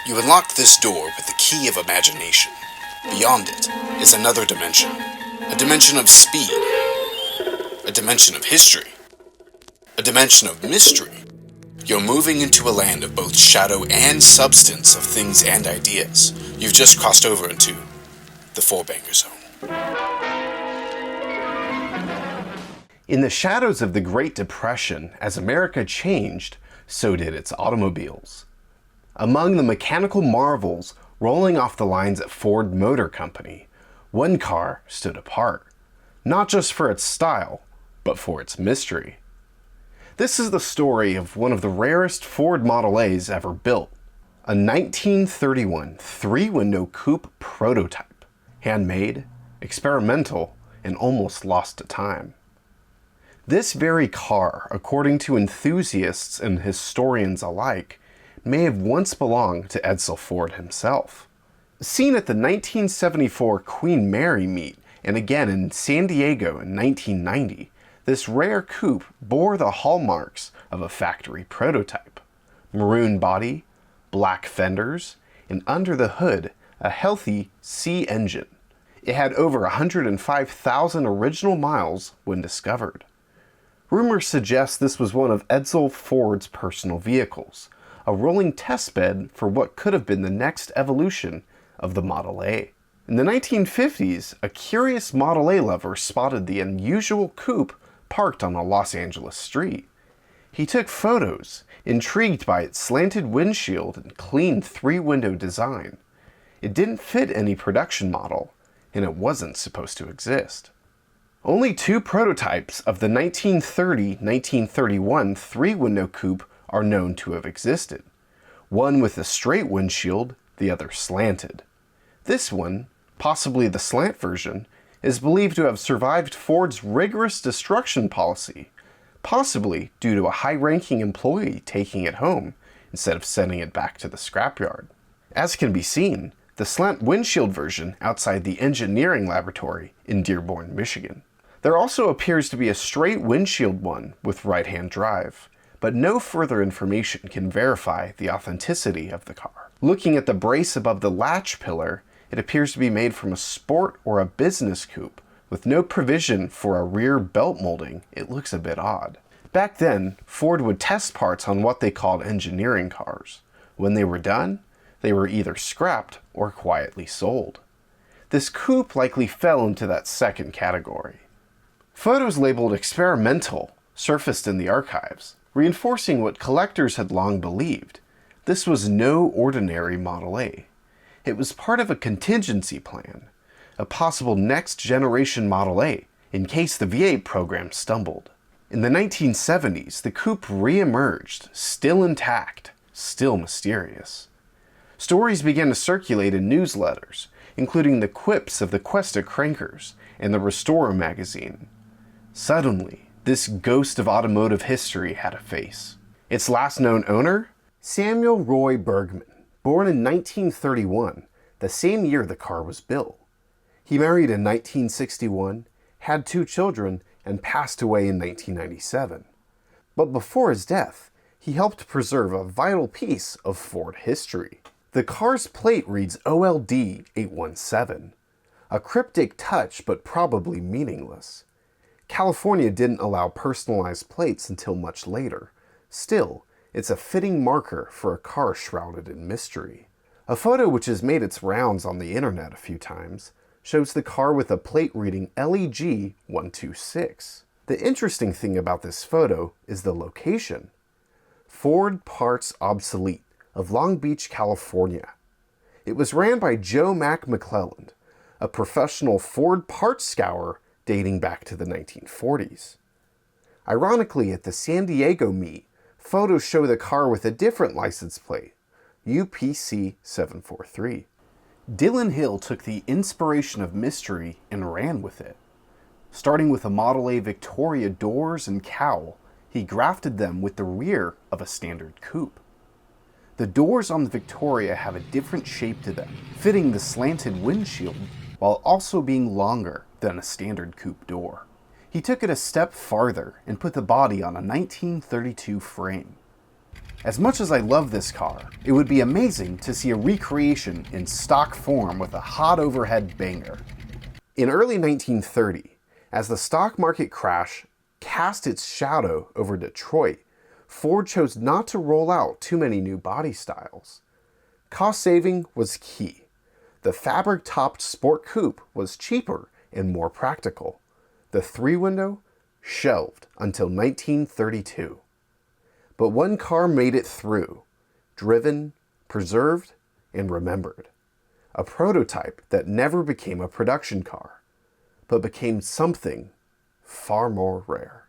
You unlock this door with the key of imagination. Beyond it is another dimension. A dimension of speed. A dimension of history. A dimension of mystery. You're moving into a land of both shadow and substance of things and ideas. You've just crossed over into the Four-Banger Zone. In the shadows of the Great Depression, as America changed, so did its automobiles. Among the mechanical marvels rolling off the lines at Ford Motor Company, one car stood apart, not just for its style, but for its mystery. This is the story of one of the rarest Ford Model A's ever built, a 1931 three-window coupe prototype, handmade, experimental, and almost lost to time. This very car, according to enthusiasts and historians alike, may have once belonged to Edsel Ford himself. Seen at the 1974 Queen Mary meet and again in San Diego in 1990, this rare coupe bore the hallmarks of a factory prototype. Maroon body, black fenders, and under the hood, a healthy C engine. It had over 105,000 original miles when discovered. Rumors suggest this was one of Edsel Ford's personal vehicles, a rolling testbed for what could have been the next evolution of the Model A. In the 1950s, a curious Model A lover spotted the unusual coupe parked on a Los Angeles street. He took photos, intrigued by its slanted windshield and clean three-window design. It didn't fit any production model, and it wasn't supposed to exist. Only two prototypes of the 1930-1931 three-window coupe are known to have existed. One with a straight windshield, the other slanted. This one, possibly the slant version, is believed to have survived Ford's rigorous destruction policy, possibly due to a high-ranking employee taking it home instead of sending it back to the scrapyard. As can be seen, the slant windshield version outside the engineering laboratory in Dearborn, Michigan. There also appears to be a straight windshield one with right-hand drive, but no further information can verify the authenticity of the car. Looking at the brace above the latch pillar, it appears to be made from a sport or a business coupe. With no provision for a rear belt molding, it looks a bit odd. Back then, Ford would test parts on what they called engineering cars. When they were done, they were either scrapped or quietly sold. This coupe likely fell into that second category. Photos labeled experimental surfaced in the archives, reinforcing what collectors had long believed. This was no ordinary Model A. It was part of a contingency plan, a possible next-generation Model A in case the V8 program stumbled. In the 1970s, the coupe re-emerged, still intact, still mysterious. Stories began to circulate in newsletters, including the quips of the Questa Crankers and the Restorer magazine. Suddenly, this ghost of automotive history had a face. Its last known owner? Samuel Roy Bergman, born in 1931, the same year the car was built. He married in 1961, had two children, and passed away in 1997. But before his death, he helped preserve a vital piece of Ford history. The car's plate reads OLD 817, a cryptic touch but probably meaningless. California didn't allow personalized plates until much later. Still, it's a fitting marker for a car shrouded in mystery. A photo which has made its rounds on the internet a few times shows the car with a plate reading LEG 126. The interesting thing about this photo is the location. Ford Parts Obsolete of Long Beach, California. It was ran by Joe Mack McClelland, a professional Ford parts scourer dating back to the 1940s. Ironically, at the San Diego meet, photos show the car with a different license plate, UPC 743. Dylan Hill took the inspiration of mystery and ran with it. Starting with a Model A Victoria doors and cowl, he grafted them with the rear of a standard coupe. The doors on the Victoria have a different shape to them, fitting the slanted windshield while also being longer than a standard coupe door. He took it a step farther and put the body on a 1932 frame. As much as I love this car, it would be amazing to see a recreation in stock form with a hot overhead banger. In early 1930, as the stock market crash cast its shadow over Detroit, Ford chose not to roll out too many new body styles. Cost saving was key. The fabric-topped Sport Coupe was cheaper and more practical. The three-window shelved until 1932. But one car made it through, driven, preserved, and remembered. A prototype that never became a production car, but became something far more rare.